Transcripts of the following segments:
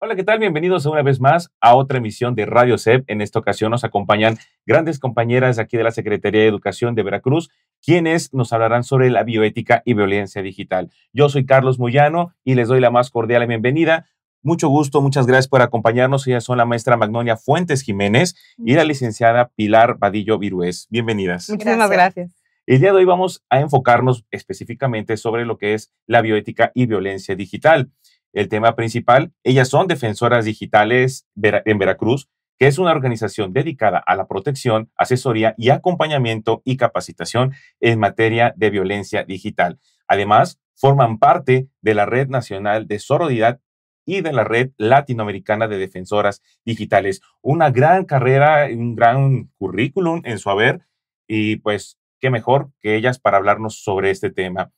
Hola, ¿qué tal? Bienvenidos una vez más a otra emisión de Radio CEP. En esta ocasión nos acompañan grandes compañeras aquí de la Secretaría de Educación de Veracruz, quienes nos hablarán sobre la bioética y violencia digital. Yo soy Carlos Moyano y les doy la más cordial bienvenida. Mucho gusto, muchas gracias por acompañarnos. Ellas son la maestra Magnolia Fuentes Jiménez y la licenciada Pilar Vadillo Virués. Bienvenidas. Muchísimas gracias. El día de hoy vamos a enfocarnos específicamente sobre lo que es la bioética y violencia digital. El tema principal, ellas son defensoras digitales en Veracruz, que es una organización dedicada a la protección, asesoría y acompañamiento y capacitación en materia de violencia digital. Además, forman parte de la Red Nacional de Sororidad y de la Red Latinoamericana de Defensoras Digitales. Una gran carrera, un gran currículum en su haber y pues qué mejor que ellas para hablarnos sobre este tema.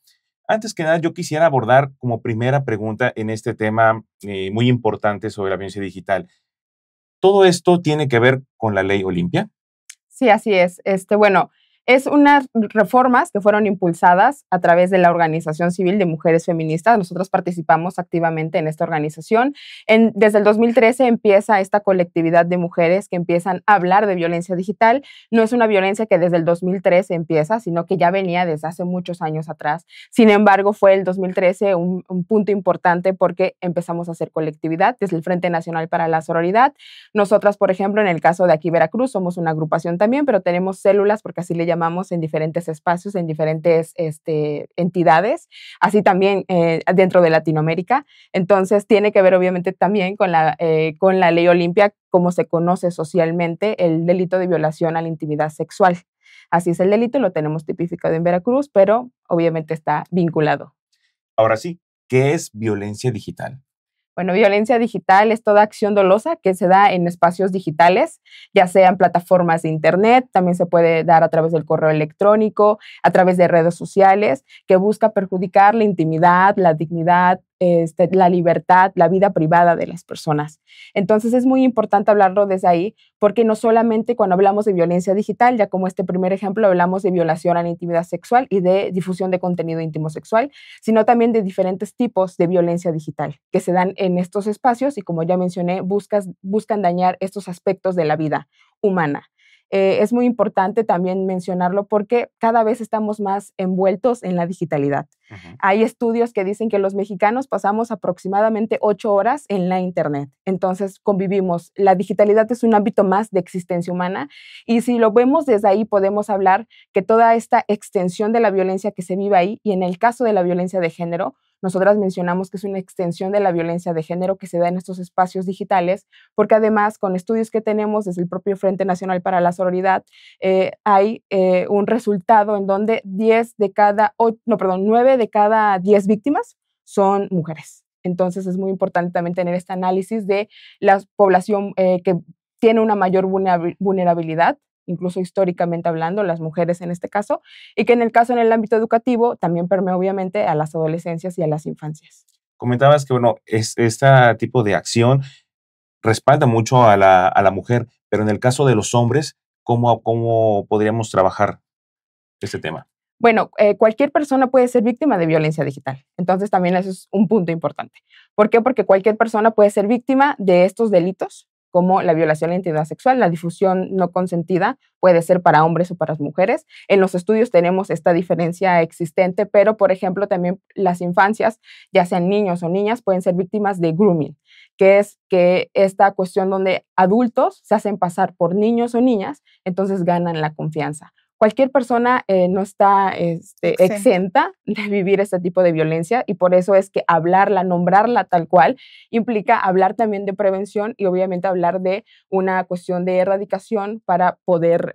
Antes que nada, yo quisiera abordar como primera pregunta en este tema muy importante sobre la violencia digital. ¿Todo esto tiene que ver con la ley Olimpia? Sí, así es. Bueno, es unas reformas que fueron impulsadas a través de la Organización Civil de Mujeres Feministas. Nosotros participamos activamente en esta organización. Desde el 2013 empieza esta colectividad de mujeres que empiezan a hablar de violencia digital. No es una violencia que desde el 2013 empieza, sino que ya venía desde hace muchos años atrás. Sin embargo, fue el 2013 un punto importante porque empezamos a hacer colectividad desde el Frente Nacional para la Sororidad. Nosotras, por ejemplo, en el caso de aquí Veracruz, somos una agrupación también, pero tenemos células, porque así le llamamos, en diferentes espacios, en diferentes entidades, así también dentro de Latinoamérica. Entonces, tiene que ver obviamente también con la ley Olimpia, como se conoce socialmente el delito de violación a la intimidad sexual. Así es el delito, lo tenemos tipificado en Veracruz, pero obviamente está vinculado. Ahora sí, ¿qué es violencia digital? Bueno, violencia digital es toda acción dolosa que se da en espacios digitales, ya sean plataformas de internet, también se puede dar a través del correo electrónico, a través de redes sociales, que busca perjudicar la intimidad, la dignidad, la libertad, la vida privada de las personas. Entonces es muy importante hablarlo desde ahí, porque no solamente cuando hablamos de violencia digital, ya como este primer ejemplo, hablamos de violación a la intimidad sexual y de difusión de contenido íntimo sexual, sino también de diferentes tipos de violencia digital que se dan en estos espacios y, como ya mencioné, buscan dañar estos aspectos de la vida humana. Es muy importante también mencionarlo porque cada vez estamos más envueltos en la digitalidad. Hay estudios que dicen que los mexicanos pasamos aproximadamente 8 horas en la internet. Entonces convivimos. La digitalidad es un ámbito más de existencia humana y si lo vemos desde ahí podemos hablar que toda esta extensión de la violencia que se vive ahí, y en el caso de la violencia de género, nosotras mencionamos que es una extensión de la violencia de género que se da en estos espacios digitales, porque además con estudios que tenemos desde el propio Frente Nacional para la Sororidad, hay un resultado en donde 9 de cada 10 víctimas son mujeres. Entonces es muy importante también tener este análisis de la población que tiene una mayor vulnerabilidad, incluso históricamente hablando, las mujeres en este caso, y que en el ámbito educativo también permea obviamente a las adolescencias y a las infancias. Comentabas que, bueno, este tipo de acción respalda mucho a la mujer, pero en el caso de los hombres, ¿cómo podríamos trabajar este tema? Bueno, cualquier persona puede ser víctima de violencia digital. Entonces también eso es un punto importante. ¿Por qué? Porque cualquier persona puede ser víctima de estos delitos, como la violación a la intimidad sexual, la difusión no consentida, puede ser para hombres o para mujeres. En los estudios tenemos esta diferencia existente, pero, por ejemplo, también las infancias, ya sean niños o niñas, pueden ser víctimas de grooming, que es que esta cuestión donde adultos se hacen pasar por niños o niñas, entonces ganan la confianza. Cualquier persona no está exenta de vivir este tipo de violencia, y por eso es que hablarla, nombrarla tal cual, implica hablar también de prevención y obviamente hablar de una cuestión de erradicación para poder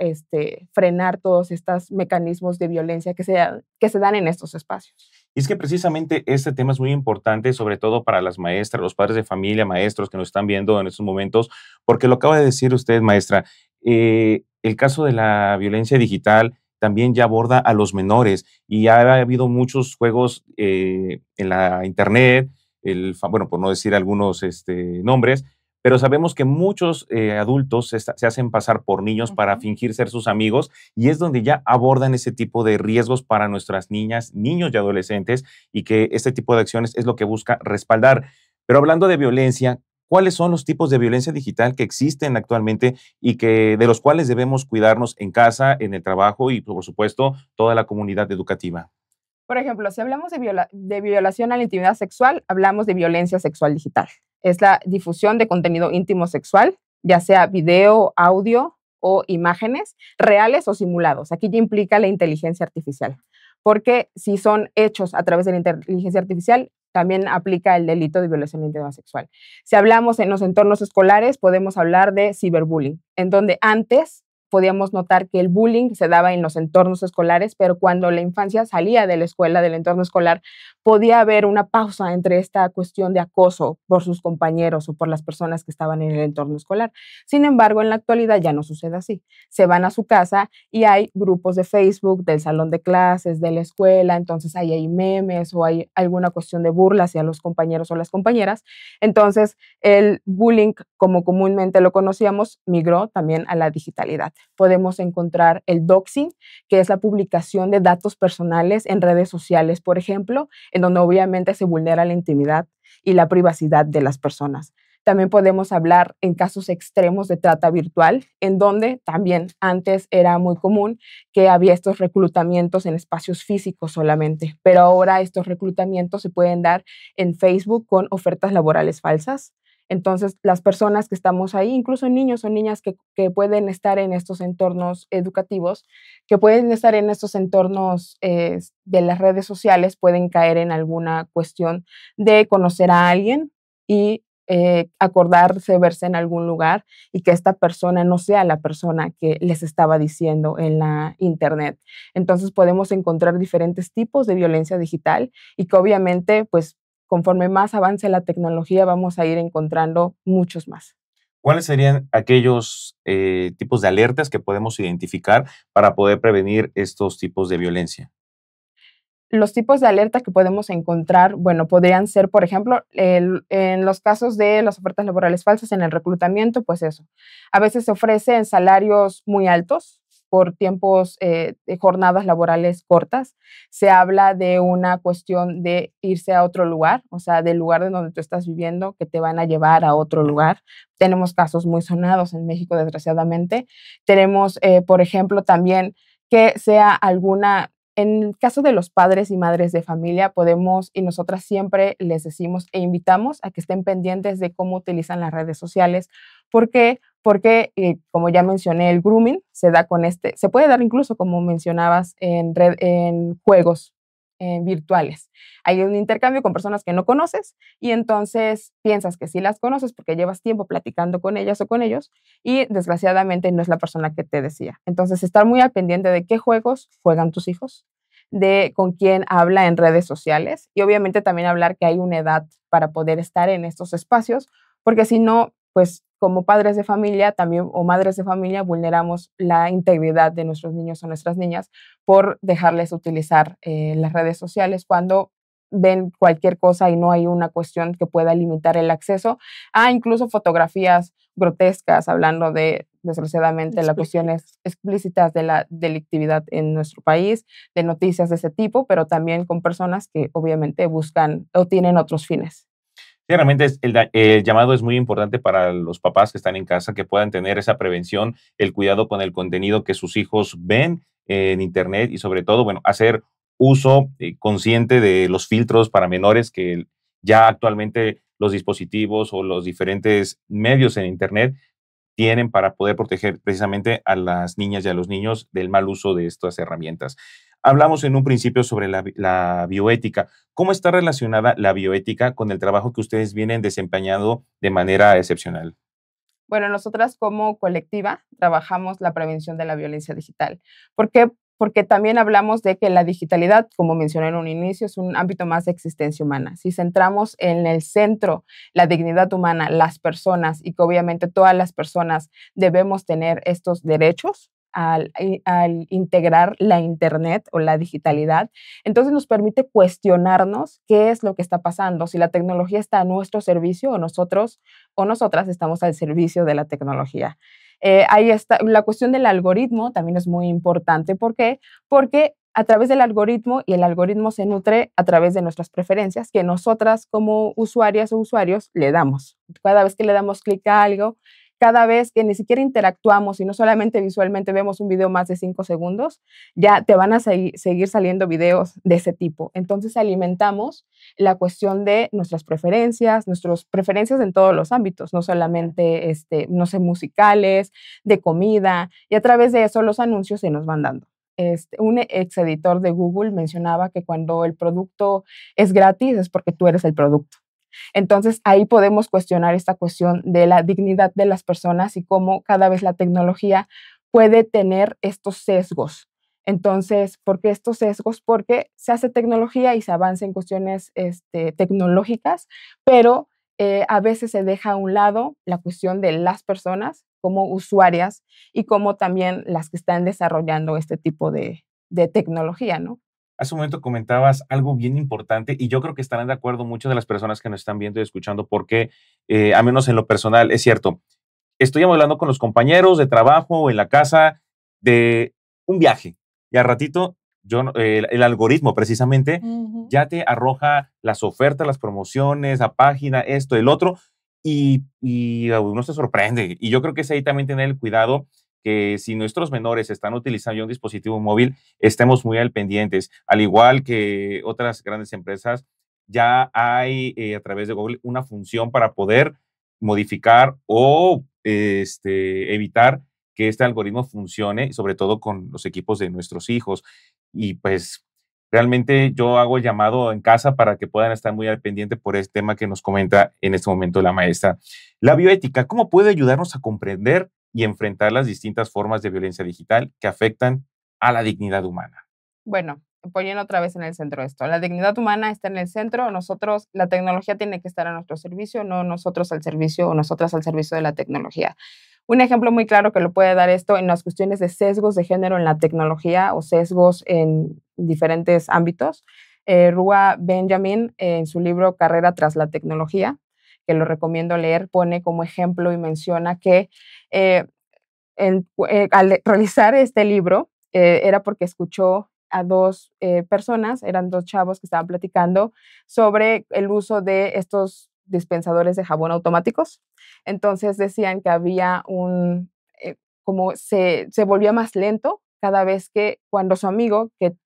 frenar todos estos mecanismos de violencia que se dan en estos espacios. Y es que precisamente este tema es muy importante, sobre todo para las maestras, los padres de familia, maestros que nos están viendo en estos momentos, porque lo acaba de decir usted, maestra, el caso de la violencia digital también ya aborda a los menores y ha habido muchos juegos en la internet, bueno, por no decir algunos nombres, pero sabemos que muchos adultos se hacen pasar por niños para fingir ser sus amigos, y es donde ya abordan ese tipo de riesgos para nuestras niñas, niños y adolescentes, y que este tipo de acciones es lo que busca respaldar. Pero hablando de violencia, ¿Cuáles son los tipos de violencia digital que existen actualmente y que de los cuales debemos cuidarnos en casa, en el trabajo y, por supuesto, toda la comunidad educativa? Por ejemplo, si hablamos de violación a la intimidad sexual, hablamos de violencia sexual digital. Es la difusión de contenido íntimo sexual, ya sea video, audio o imágenes reales o simulados. Aquí ya implica la inteligencia artificial, porque si son hechos a través de la inteligencia artificial, también aplica el delito de violación a la intimidad sexual. Si hablamos en los entornos escolares, podemos hablar de ciberbullying, en donde antes podíamos notar que el bullying se daba en los entornos escolares, pero cuando la infancia salía de la escuela, del entorno escolar, podía haber una pausa entre esta cuestión de acoso por sus compañeros o por las personas que estaban en el entorno escolar. Sin embargo, en la actualidad ya no sucede así. Se van a su casa y hay grupos de Facebook, del salón de clases, de la escuela, entonces ahí hay memes o hay alguna cuestión de burla hacia los compañeros o las compañeras. Entonces, el bullying, como comúnmente lo conocíamos, migró también a la digitalidad. Podemos encontrar el doxing, que es la publicación de datos personales en redes sociales, por ejemplo, en donde obviamente se vulnera la intimidad y la privacidad de las personas. También podemos hablar en casos extremos de trata virtual, en donde también antes era muy común que había estos reclutamientos en espacios físicos solamente, pero ahora estos reclutamientos se pueden dar en Facebook con ofertas laborales falsas. Entonces, las personas que estamos ahí, incluso niños o niñas que pueden estar en estos entornos educativos, que pueden estar en estos entornos de las redes sociales, pueden caer en alguna cuestión de conocer a alguien y acordarse verse en algún lugar y que esta persona no sea la persona que les estaba diciendo en la internet. Entonces podemos encontrar diferentes tipos de violencia digital y que obviamente, pues, conforme más avance la tecnología, vamos a ir encontrando muchos más. ¿Cuáles serían aquellos tipos de alertas que podemos identificar para poder prevenir estos tipos de violencia? Los tipos de alerta que podemos encontrar, bueno, podrían ser, por ejemplo, en los casos de las ofertas laborales falsas en el reclutamiento, pues eso. A veces se ofrecen salarios muy altos por tiempos de jornadas laborales cortas. Se habla de una cuestión de irse a otro lugar, o sea, del lugar de donde tú estás viviendo, que te van a llevar a otro lugar. Tenemos casos muy sonados en México, desgraciadamente. Tenemos, por ejemplo, también que sea alguna en el caso de los padres y madres de familia, podemos, y nosotras siempre les decimos e invitamos a que estén pendientes de cómo utilizan las redes sociales. ¿Por qué? Porque, como ya mencioné, el grooming se da con se puede dar incluso, como mencionabas, en juegos virtuales. Hay un intercambio con personas que no conoces y entonces piensas que sí las conoces porque llevas tiempo platicando con ellas o con ellos y desgraciadamente no es la persona que te decía. Entonces, estar muy al pendiente de qué juegos juegan tus hijos, de con quién habla en redes sociales y obviamente también hablar que hay una edad para poder estar en estos espacios, porque si no, pues como padres de familia también o madres de familia vulneramos la integridad de nuestros niños o nuestras niñas por dejarles utilizar las redes sociales cuando ven cualquier cosa y no hay una cuestión que pueda limitar el acceso a incluso fotografías grotescas, hablando de, desgraciadamente, las cuestiones explícitas de la delictividad en nuestro país, de noticias de ese tipo, pero también con personas que obviamente buscan o tienen otros fines. Sí, realmente el llamado es muy importante para los papás que están en casa, que puedan tener esa prevención, el cuidado con el contenido que sus hijos ven en Internet y sobre todo, bueno, hacer uso consciente de los filtros para menores que ya actualmente los dispositivos o los diferentes medios en Internet tienen para poder proteger precisamente a las niñas y a los niños del mal uso de estas herramientas. Hablamos en un principio sobre la bioética. ¿Cómo está relacionada la bioética con el trabajo que ustedes vienen desempeñando de manera excepcional? Bueno, nosotras como colectiva trabajamos la prevención de la violencia digital. ¿Por qué? Porque también hablamos de que la digitalidad, como mencioné en un inicio, es un ámbito más de existencia humana. Si centramos en el centro la dignidad humana, las personas y que obviamente todas las personas debemos tener estos derechos al integrar la Internet o la digitalidad, entonces nos permite cuestionarnos qué es lo que está pasando, si la tecnología está a nuestro servicio o nosotros o nosotras estamos al servicio de la tecnología. Ahí está la cuestión del algoritmo, también es muy importante. ¿Por qué? Porque a través del algoritmo, y el algoritmo se nutre a través de nuestras preferencias que nosotras como usuarias o usuarios le damos. Cada vez que le damos clic a algo, cada vez que ni siquiera interactuamos y no solamente visualmente vemos un video más de 5 segundos, ya te van a seguir saliendo videos de ese tipo. Entonces alimentamos la cuestión de nuestras preferencias en todos los ámbitos, no solamente, no sé, musicales, de comida, y a través de eso los anuncios se nos van dando. Un ex editor de Google mencionaba que cuando el producto es gratis es porque tú eres el producto. Entonces, ahí podemos cuestionar esta cuestión de la dignidad de las personas y cómo cada vez la tecnología puede tener estos sesgos. Entonces, ¿por qué estos sesgos? Porque se hace tecnología y se avanza en cuestiones tecnológicas, pero a veces se deja a un lado la cuestión de las personas como usuarias y como también las que están desarrollando este tipo de tecnología, ¿no? Hace un momento comentabas algo bien importante y yo creo que estarán de acuerdo muchas de las personas que nos están viendo y escuchando porque, al menos en lo personal, es cierto, estoy hablando con los compañeros de trabajo o en la casa de un viaje y al ratito el algoritmo precisamente ya te arroja las ofertas, las promociones, la página, esto, el otro y uno se sorprende. Y yo creo que es ahí también tener el cuidado que si nuestros menores están utilizando ya un dispositivo móvil, estemos muy al pendientes. Al igual que otras grandes empresas, ya hay a través de Google una función para poder modificar o evitar que este algoritmo funcione, sobre todo con los equipos de nuestros hijos. Y pues realmente yo hago el llamado en casa para que puedan estar muy al pendiente por este tema que nos comenta en este momento la maestra. La bioética, ¿cómo puede ayudarnos a comprender y enfrentar las distintas formas de violencia digital que afectan a la dignidad humana? Bueno, poniendo otra vez en el centro esto, la dignidad humana está en el centro, nosotros, la tecnología tiene que estar a nuestro servicio, no nosotros al servicio o nosotras al servicio de la tecnología. Un ejemplo muy claro que lo puede dar esto en las cuestiones de sesgos de género en la tecnología o sesgos en diferentes ámbitos. Rua Benjamin, en su libro Carrera tras la tecnología, que lo recomiendo leer, pone como ejemplo y menciona que eh, al realizar este libro era porque escuchó a dos personas, eran dos chavos que estaban platicando sobre el uso de estos dispensadores de jabón automáticos. Entonces decían que había como se volvía más lento cada vez que cuando su amigo, que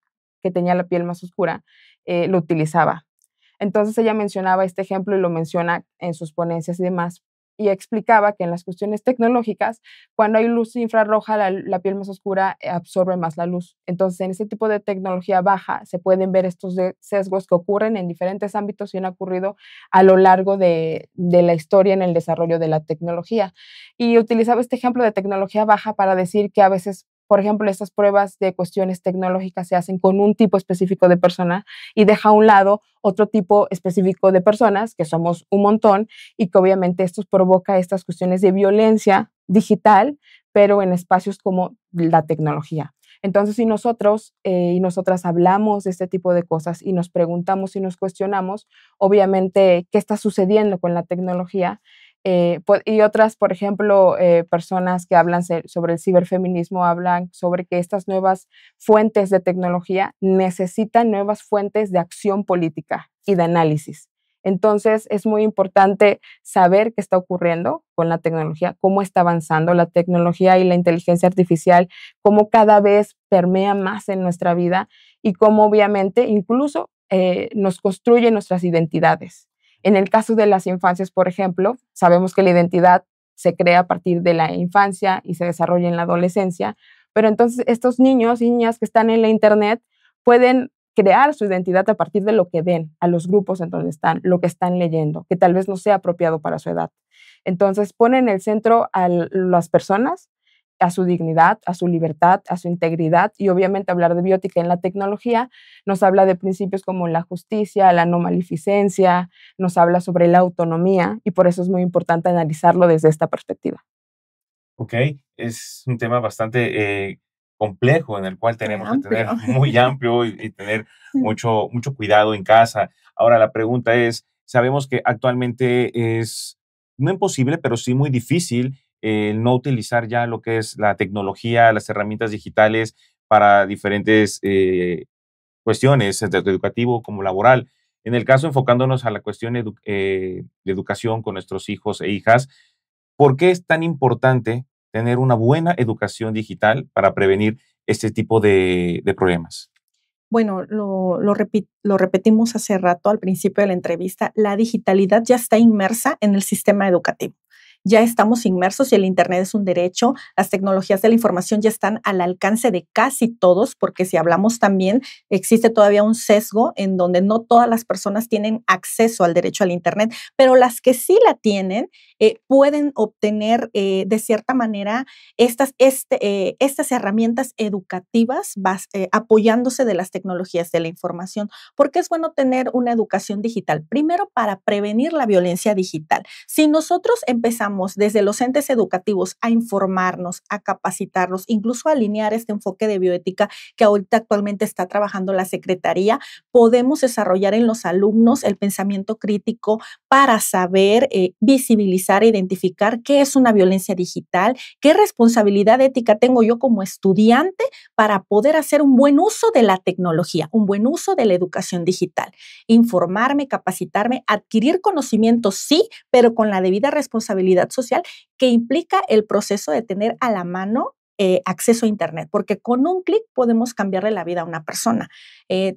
tenía la piel más oscura, lo utilizaba. Entonces ella mencionaba este ejemplo y lo menciona en sus ponencias y demás, y explicaba que en las cuestiones tecnológicas, cuando hay luz infrarroja, la piel más oscura absorbe más la luz. Entonces, en este tipo de tecnología baja se pueden ver estos sesgos que ocurren en diferentes ámbitos y han ocurrido a lo largo de la historia en el desarrollo de la tecnología. Y utilizaba este ejemplo de tecnología baja para decir que a veces, por ejemplo, estas pruebas de cuestiones tecnológicas se hacen con un tipo específico de persona y deja a un lado otro tipo específico de personas, que somos un montón, y que obviamente esto provoca estas cuestiones de violencia digital, pero en espacios como la tecnología. Entonces, si nosotros y nosotras hablamos de este tipo de cosas y nos preguntamos y nos cuestionamos, obviamente, qué está sucediendo con la tecnología, y otras, por ejemplo, personas que hablan sobre el ciberfeminismo, hablan sobre que estas nuevas fuentes de tecnología necesitan nuevas fuentes de acción política y de análisis. Entonces, es muy importante saber qué está ocurriendo con la tecnología, cómo está avanzando la tecnología y la inteligencia artificial, cómo cada vez permea más en nuestra vida y cómo obviamente incluso nos construye nuestras identidades. En el caso de las infancias, por ejemplo, sabemos que la identidad se crea a partir de la infancia y se desarrolla en la adolescencia, pero entonces estos niños y niñas que están en la Internet pueden crear su identidad a partir de lo que ven, a los grupos en donde están, lo que están leyendo, que tal vez no sea apropiado para su edad. Entonces pone en el centro a las personas, a su dignidad, a su libertad, a su integridad, y obviamente hablar de biótica en la tecnología nos habla de principios como la justicia, la no maleficencia, nos habla sobre la autonomía, y por eso es muy importante analizarlo desde esta perspectiva. Ok, es un tema bastante complejo en el cual tenemos que tener Amplio. muy amplio y tener mucho cuidado en casa. Ahora, la pregunta es, sabemos que actualmente es no imposible, pero sí muy difícil no utilizar ya lo que es la tecnología, las herramientas digitales para diferentes cuestiones, tanto educativo como laboral. En el caso, enfocándonos a la cuestión de educación con nuestros hijos e hijas, ¿por qué es tan importante tener una buena educación digital para prevenir este tipo de problemas? Bueno, lo repetimos hace rato al principio de la entrevista, la digitalidad ya está inmersa en el sistema educativo. Ya estamos inmersos y el Internet es un derecho. Las tecnologías de la información ya están al alcance de casi todos, porque si hablamos también, existe todavía un sesgo en donde no todas las personas tienen acceso al derecho al Internet, pero las que sí la tienen pueden obtener de cierta manera estas herramientas educativas apoyándose de las tecnologías de la información. ¿Por qué es bueno tener una educación digital? Primero, para prevenir la violencia digital. Si nosotros empezamos desde los entes educativos a informarnos, a capacitarnos, incluso a alinear este enfoque de bioética que ahorita actualmente está trabajando la Secretaría, podemos desarrollar en los alumnos el pensamiento crítico para saber visibilizar e identificar qué es una violencia digital, qué responsabilidad ética tengo yo como estudiante para poder hacer un buen uso de la tecnología, un buen uso de la educación digital. Informarme, capacitarme, adquirir conocimientos, sí, pero con la debida responsabilidad social que implica el proceso de tener a la mano acceso a Internet, porque con un clic podemos cambiarle la vida a una persona.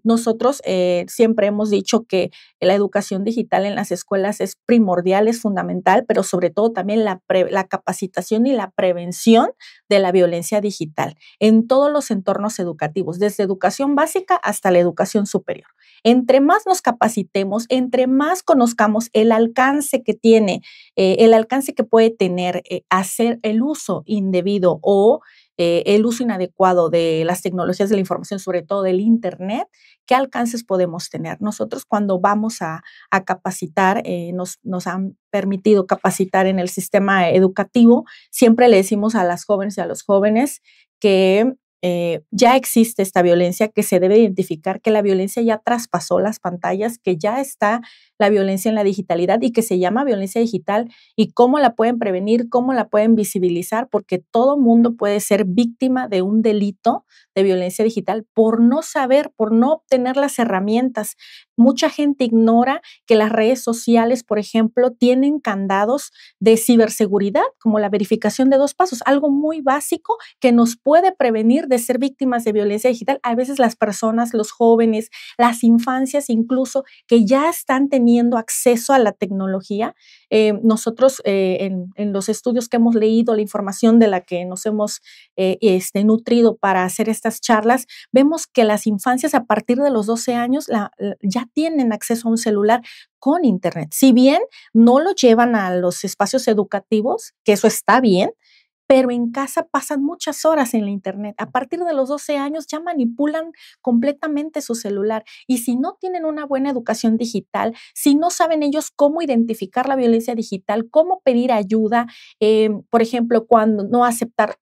Nosotros siempre hemos dicho que la educación digital en las escuelas es primordial, es fundamental, pero sobre todo también la capacitación y la prevención de la violencia digital en todos los entornos educativos, desde educación básica hasta la educación superior. Entre más nos capacitemos, entre más conozcamos el alcance que tiene, el alcance que puede tener hacer el uso indebido o el uso inadecuado de las tecnologías de la información, sobre todo del Internet, ¿qué alcances podemos tener? Nosotros cuando vamos a capacitar, nos han permitido capacitar en el sistema educativo, siempre le decimos a las jóvenes y a los jóvenes que ya existe esta violencia, que se debe identificar que la violencia ya traspasó las pantallas, que ya está la violencia en la digitalidad y que se llama violencia digital y cómo la pueden prevenir, cómo la pueden visibilizar, porque todo mundo puede ser víctima de un delito de violencia digital por no saber, por no obtener las herramientas. Mucha gente ignora que las redes sociales, por ejemplo, tienen candados de ciberseguridad, como la verificación de 2 pasos, algo muy básico que nos puede prevenir de ser víctimas de violencia digital. A veces las personas, los jóvenes, las infancias incluso, que ya están teniendo acceso a la tecnología. Nosotros en los estudios que hemos leído, la información de la que nos hemos nutrido para hacer estas charlas, vemos que las infancias a partir de los 12 años ya tienen acceso a un celular con Internet. Si bien no lo llevan a los espacios educativos, que eso está bien, pero en casa pasan muchas horas en la Internet. A partir de los 12 años ya manipulan completamente su celular. Y si no tienen una buena educación digital, si no saben ellos cómo identificar la violencia digital, cómo pedir ayuda, por ejemplo, cuando no aceptar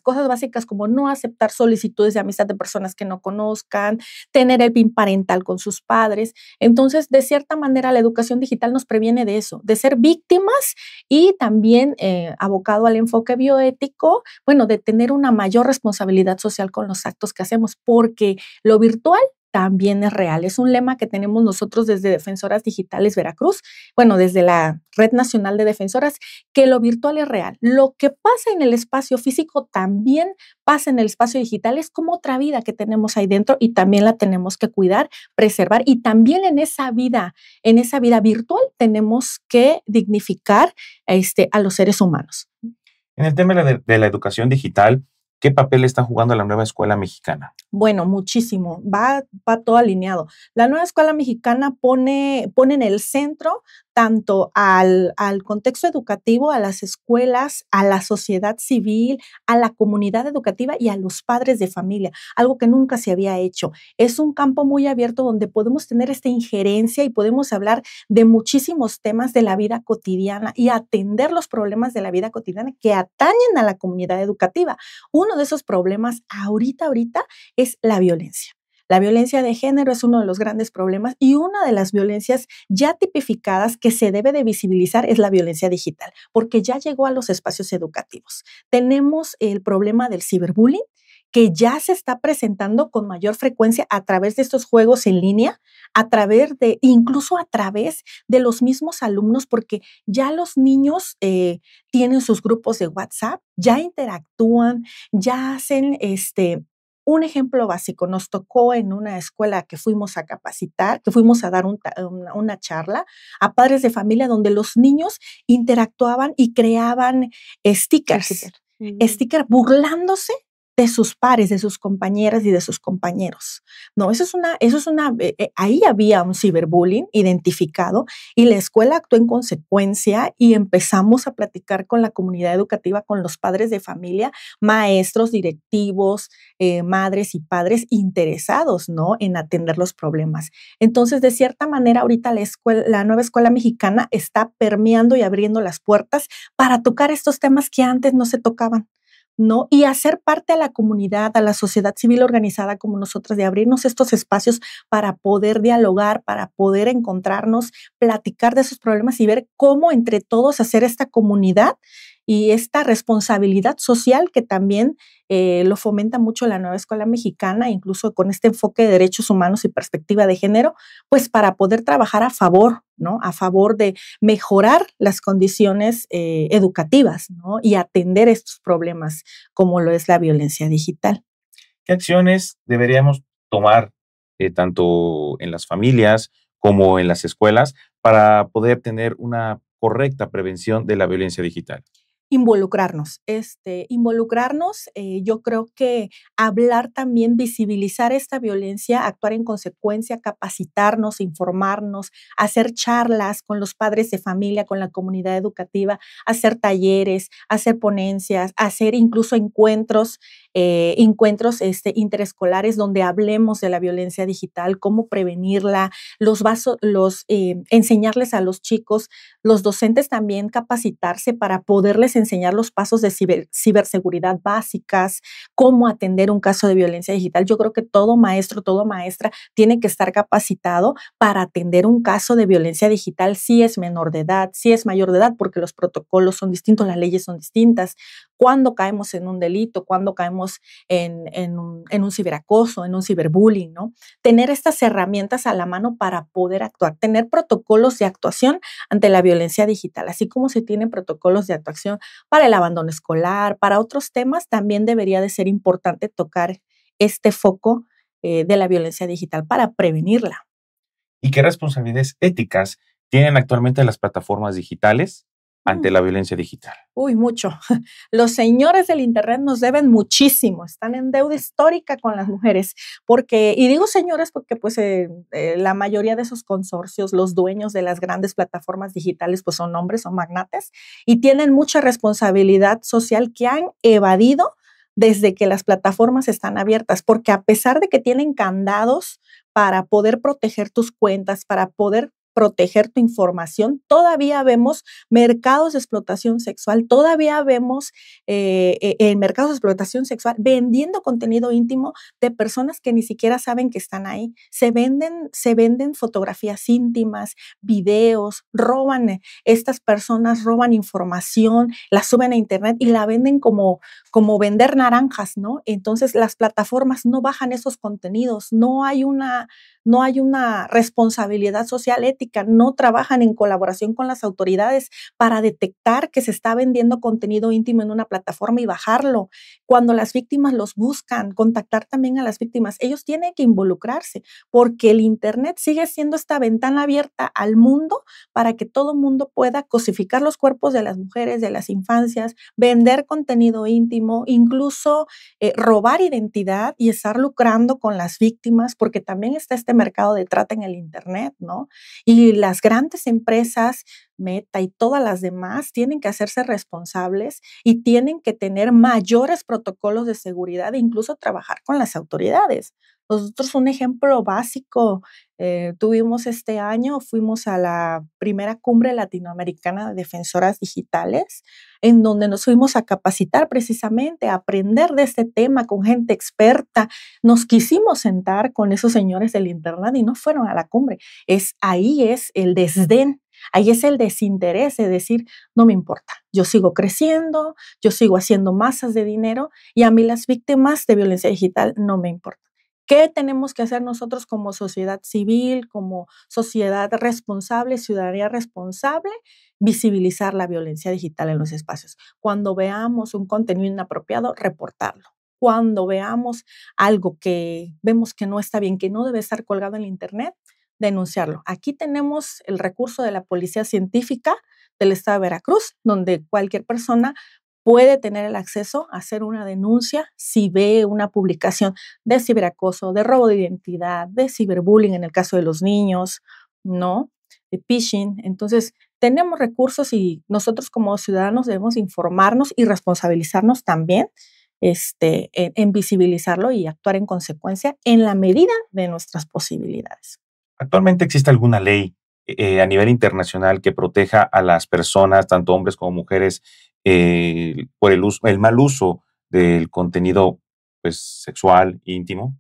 cosas básicas como no aceptar solicitudes de amistad de personas que no conozcan, tener el PIN parental con sus padres. Entonces, de cierta manera, la educación digital nos previene de eso, de ser víctimas y también abocado al enfoque bioético, bueno, de tener una mayor responsabilidad social con los actos que hacemos, porque lo virtual también es real. Es un lema que tenemos nosotros desde Defensoras Digitales Veracruz, bueno, desde la Red Nacional de Defensoras, que lo virtual es real. Lo que pasa en el espacio físico también pasa en el espacio digital. Es como otra vida que tenemos ahí dentro y también la tenemos que cuidar, preservar y también en esa vida virtual tenemos que dignificar a los seres humanos. En el tema de la educación digital, ¿qué papel está jugando la nueva escuela mexicana? Bueno, muchísimo, va todo alineado. La nueva escuela mexicana pone en el centro tanto al contexto educativo, a las escuelas, a la sociedad civil, a la comunidad educativa y a los padres de familia, algo que nunca se había hecho. Es un campo muy abierto donde podemos tener esta injerencia y podemos hablar de muchísimos temas de la vida cotidiana y atender los problemas de la vida cotidiana que atañen a la comunidad educativa. Uno de esos problemas ahorita es la violencia. La violencia de género es uno de los grandes problemas y una de las violencias ya tipificadas que se debe de visibilizar es la violencia digital, porque ya llegó a los espacios educativos. Tenemos el problema del ciberbullying, que ya se está presentando con mayor frecuencia a través de estos juegos en línea, incluso a través de los mismos alumnos, porque ya los niños tienen sus grupos de WhatsApp, ya interactúan, ya hacen un ejemplo básico. Nos tocó en una escuela que fuimos a capacitar, que fuimos a dar una charla a padres de familia donde los niños interactuaban y creaban stickers burlándose de sus pares, de sus compañeras y de sus compañeros. No, ahí había un ciberbullying identificado y la escuela actuó en consecuencia y empezamos a platicar con la comunidad educativa, con los padres de familia, maestros, directivos, madres y padres interesados, ¿no?, en atender los problemas. Entonces, de cierta manera, ahorita la nueva escuela mexicana está permeando y abriendo las puertas para tocar estos temas que antes no se tocaban, ¿no? Y hacer parte a la comunidad, a la sociedad civil organizada como nosotros, de abrirnos estos espacios para poder dialogar, para poder encontrarnos, platicar de esos problemas y ver cómo entre todos hacer esta comunidad y esta responsabilidad social que también lo fomenta mucho la nueva escuela mexicana, incluso con este enfoque de derechos humanos y perspectiva de género, pues para poder trabajar a favor, ¿no?, a favor de mejorar las condiciones educativas, ¿no?, y atender estos problemas como lo es la violencia digital. ¿Qué acciones deberíamos tomar tanto en las familias como en las escuelas para poder tener una correcta prevención de la violencia digital? Involucrarnos, yo creo que hablar también, visibilizar esta violencia, actuar en consecuencia, capacitarnos, informarnos, hacer charlas con los padres de familia, con la comunidad educativa, hacer talleres, hacer ponencias, hacer incluso encuentros interescolares donde hablemos de la violencia digital, cómo prevenirla, enseñarles a los chicos, los docentes también capacitarse para poderles enseñar los pasos de ciberseguridad básicas, cómo atender un caso de violencia digital. Yo creo que todo maestro, toda maestra tiene que estar capacitado para atender un caso de violencia digital, si es menor de edad, si es mayor de edad, porque los protocolos son distintos, las leyes son distintas. Cuando caemos en un delito, cuando caemos en un ciberacoso, en un ciberbullying, ¿no? Tener estas herramientas a la mano para poder actuar, tener protocolos de actuación ante la violencia digital, así como se tienen protocolos de actuación para el abandono escolar, para otros temas, también debería de ser importante tocar este foco de la violencia digital para prevenirla. ¿Y qué responsabilidades éticas tienen actualmente las plataformas digitales ante la violencia digital? Uy, mucho. Los señores del Internet nos deben muchísimo, están en deuda histórica con las mujeres, y digo señores porque pues la mayoría de esos consorcios, los dueños de las grandes plataformas digitales, pues son hombres, son magnates y tienen mucha responsabilidad social que han evadido desde que las plataformas están abiertas, porque a pesar de que tienen candados para poder proteger tus cuentas, para poder proteger tu información, todavía vemos mercados de explotación sexual, todavía vemos en mercados de explotación sexual vendiendo contenido íntimo de personas que ni siquiera saben que están ahí. Se venden fotografías íntimas, videos, estas personas roban información, la suben a internet y la venden como vender naranjas, ¿no? Entonces las plataformas no bajan esos contenidos, no hay una responsabilidad social ética, no trabajan en colaboración con las autoridades para detectar que se está vendiendo contenido íntimo en una plataforma y bajarlo. Cuando las víctimas los buscan, contactar también a las víctimas, ellos tienen que involucrarse porque el Internet sigue siendo esta ventana abierta al mundo para que todo mundo pueda cosificar los cuerpos de las mujeres, de las infancias, vender contenido íntimo, incluso robar identidad y estar lucrando con las víctimas, porque también está este mercado de trata en el Internet, ¿no? Y las grandes empresas, Meta y todas las demás, tienen que hacerse responsables y tienen que tener mayores protocolos de seguridad e incluso trabajar con las autoridades. Nosotros, un ejemplo básico, tuvimos este año, fuimos a la primera cumbre latinoamericana de defensoras digitales, en donde nos fuimos a capacitar precisamente, a aprender de este tema con gente experta. Nos quisimos sentar con esos señores del Internet y no fueron a la cumbre. Ahí es el desdén Ahí es el desinterés de decir, no me importa, yo sigo creciendo, yo sigo haciendo masas de dinero y a mí las víctimas de violencia digital no me importan. ¿Qué tenemos que hacer nosotros como sociedad civil, como sociedad responsable, ciudadanía responsable? Visibilizar la violencia digital en los espacios. Cuando veamos un contenido inapropiado, reportarlo. Cuando veamos algo que vemos que no está bien, que no debe estar colgado en internet, denunciarlo. Aquí tenemos el recurso de la Policía Científica del Estado de Veracruz, donde cualquier persona puede tener el acceso a hacer una denuncia si ve una publicación de ciberacoso, de robo de identidad, de ciberbullying en el caso de los niños, ¿no? De phishing. Entonces, tenemos recursos y nosotros como ciudadanos debemos informarnos y responsabilizarnos también en visibilizarlo y actuar en consecuencia en la medida de nuestras posibilidades. ¿Actualmente existe alguna ley a nivel internacional que proteja a las personas, tanto hombres como mujeres, por el mal uso del contenido pues, sexual e íntimo?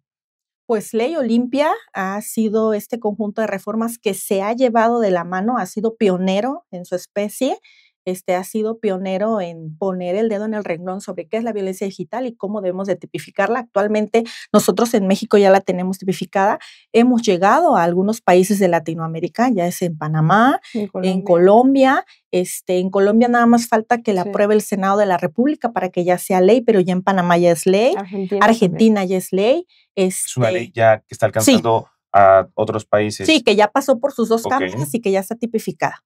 Pues Ley Olimpia ha sido este conjunto de reformas que se ha llevado de la mano, ha sido pionero en su especie, ha sido pionero en poner el dedo en el renglón sobre qué es la violencia digital y cómo debemos de tipificarla. Actualmente nosotros en México ya la tenemos tipificada. Hemos llegado a algunos países de Latinoamérica, ya es en Panamá, en Colombia. En Colombia nada más falta que la apruebe el Senado de la República para que ya sea ley, pero ya en Panamá ya es ley. Argentina ya es ley. Es una ley ya que está alcanzando a otros países. Sí, que ya pasó por sus dos cámaras y que ya está tipificada.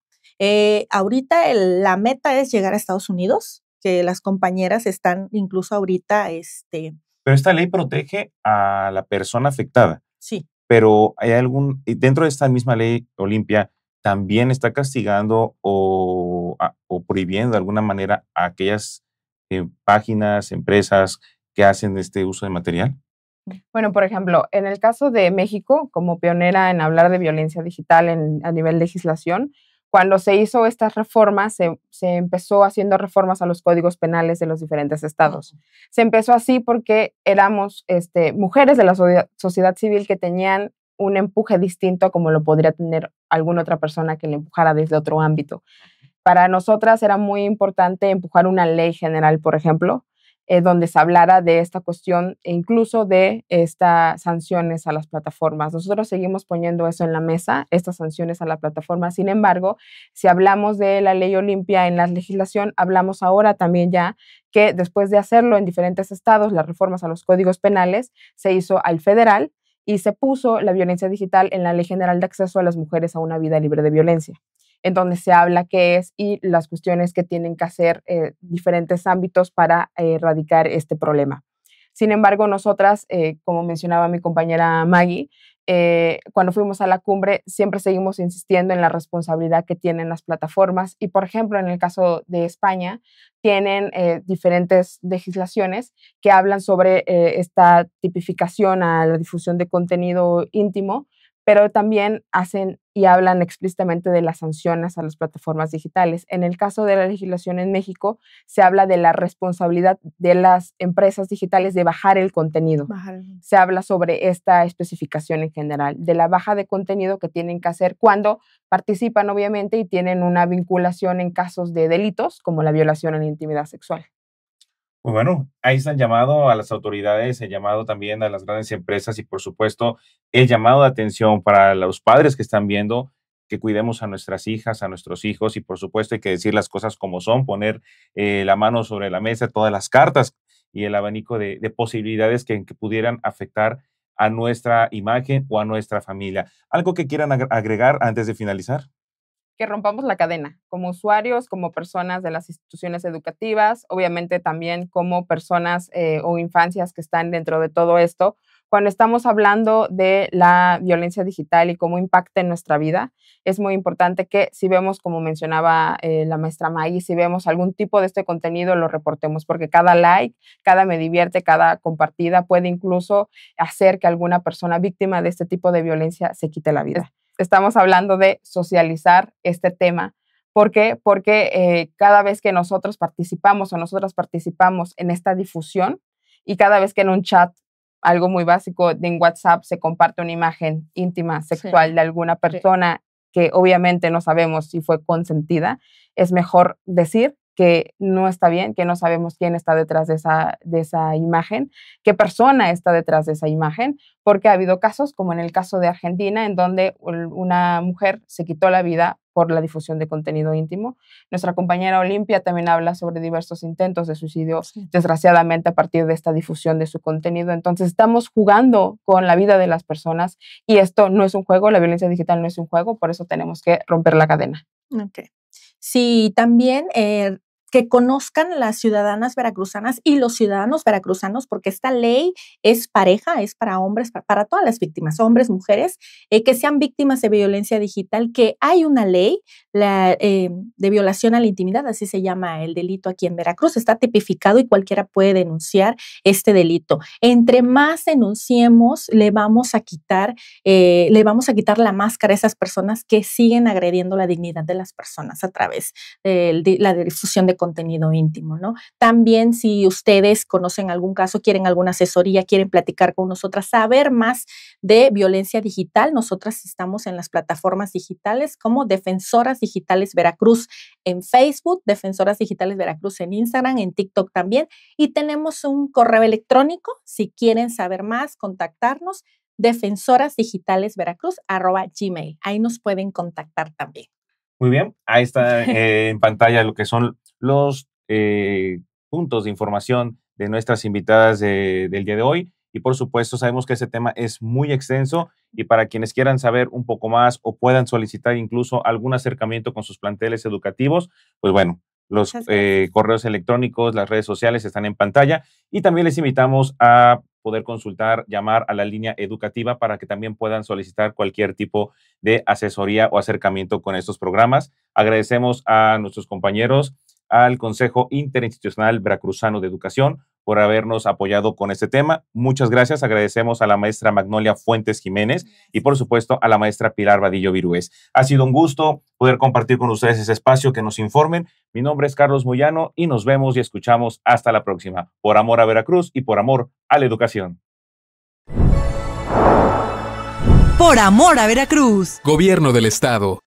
Ahorita la meta es llegar a Estados Unidos, que las compañeras están incluso ahorita. Pero esta ley protege a la persona afectada. Sí. Pero hay dentro de esta misma ley Olimpia, también está castigando o prohibiendo de alguna manera a aquellas páginas, empresas que hacen este uso de material. Bueno, por ejemplo, en el caso de México, como pionera en hablar de violencia digital a nivel legislación, cuando se hizo estas reformas, se empezó haciendo reformas a los códigos penales de los diferentes estados. Se empezó así porque éramos mujeres de la sociedad civil que tenían un empuje distinto a como lo podría tener alguna otra persona que le empujara desde otro ámbito. Para nosotras era muy importante empujar una ley general, por ejemplo, donde se hablara de esta cuestión e incluso de estas sanciones a las plataformas. Nosotros seguimos poniendo eso en la mesa, estas sanciones a la plataforma. Sin embargo, si hablamos de la ley Olimpia en la legislación, hablamos ahora también ya que después de hacerlo en diferentes estados, las reformas a los códigos penales, se hizo al federal y se puso la violencia digital en la Ley General de Acceso a las Mujeres a una Vida Libre de Violencia, en donde se habla qué es y las cuestiones que tienen que hacer diferentes ámbitos para erradicar este problema. Sin embargo, nosotras, como mencionaba mi compañera Maggie, cuando fuimos a la cumbre siempre seguimos insistiendo en la responsabilidad que tienen las plataformas y, por ejemplo, en el caso de España, tienen diferentes legislaciones que hablan sobre esta tipificación a la difusión de contenido íntimo, pero también hacen y hablan explícitamente de las sanciones a las plataformas digitales. En el caso de la legislación en México, se habla de la responsabilidad de las empresas digitales de bajar el contenido. Se habla sobre esta especificación en general, de la baja de contenido que tienen que hacer cuando participan, obviamente, y tienen una vinculación en casos de delitos, como la violación a la intimidad sexual. Pues bueno, ahí está el llamado a las autoridades, el llamado también a las grandes empresas y, por supuesto, el llamado de atención para los padres que están viendo, que cuidemos a nuestras hijas, a nuestros hijos y, por supuesto, hay que decir las cosas como son, poner la mano sobre la mesa, todas las cartas y el abanico de posibilidades que pudieran afectar a nuestra imagen o a nuestra familia. ¿Algo que quieran agregar antes de finalizar? Que rompamos la cadena, como usuarios, como personas de las instituciones educativas, obviamente también como personas o infancias que están dentro de todo esto. Cuando estamos hablando de la violencia digital y cómo impacta en nuestra vida, es muy importante que si vemos, como mencionaba la maestra Maggie, si vemos algún tipo de este contenido, lo reportemos, porque cada like, cada me divierte, cada compartida puede incluso hacer que alguna persona víctima de este tipo de violencia se quite la vida. Estamos hablando de socializar este tema. ¿Por qué? Porque cada vez que nosotros participamos o nosotras participamos en esta difusión y cada vez que en un chat, algo muy básico, en WhatsApp se comparte una imagen íntima, sexual de alguna persona que obviamente no sabemos si fue consentida, es mejor decir que no está bien, que no sabemos quién está detrás de esa imagen, qué persona está detrás de esa imagen, porque ha habido casos, como en el caso de Argentina, en donde una mujer se quitó la vida por la difusión de contenido íntimo. Nuestra compañera Olimpia también habla sobre diversos intentos de suicidio, desgraciadamente, a partir de esta difusión de su contenido. Entonces, estamos jugando con la vida de las personas y esto no es un juego, la violencia digital no es un juego, por eso tenemos que romper la cadena. Okay. Sí, también que conozcan las ciudadanas veracruzanas y los ciudadanos veracruzanos, porque esta ley es pareja, es para hombres, para todas las víctimas, hombres, mujeres, que sean víctimas de violencia digital, que hay una ley de violación a la intimidad, así se llama el delito aquí en Veracruz, está tipificado y cualquiera puede denunciar este delito. Entre más denunciemos, le vamos a quitar la máscara a esas personas que siguen agrediendo la dignidad de las personas a través de la difusión de contenido íntimo, ¿no? También, si ustedes conocen algún caso, quieren alguna asesoría, quieren platicar con nosotras, saber más de violencia digital, nosotras estamos en las plataformas digitales como Defensoras Digitales Veracruz en Facebook, Defensoras Digitales Veracruz en Instagram, en TikTok también, y tenemos un correo electrónico, si quieren saber más, contactarnos, defensorasdigitalesveracruz@gmail. Ahí nos pueden contactar también. Muy bien, ahí está en pantalla lo que son los puntos de información de nuestras invitadas del día de hoy. Y por supuesto, sabemos que ese tema es muy extenso y para quienes quieran saber un poco más o puedan solicitar incluso algún acercamiento con sus planteles educativos, pues bueno, los correos electrónicos, las redes sociales están en pantalla y también les invitamos a poder consultar, llamar a la línea educativa para que también puedan solicitar cualquier tipo de asesoría o acercamiento con estos programas. Agradecemos a nuestros compañeros, al Consejo Interinstitucional Veracruzano de Educación por habernos apoyado con este tema. Muchas gracias. Agradecemos a la maestra Magnolia Fuentes Jiménez y, por supuesto, a la maestra Pilar Vadillo Virués. Ha sido un gusto poder compartir con ustedes ese espacio, que nos informen. Mi nombre es Carlos Moyano y nos vemos y escuchamos hasta la próxima. Por amor a Veracruz y por amor a la educación. Por amor a Veracruz. Gobierno del Estado.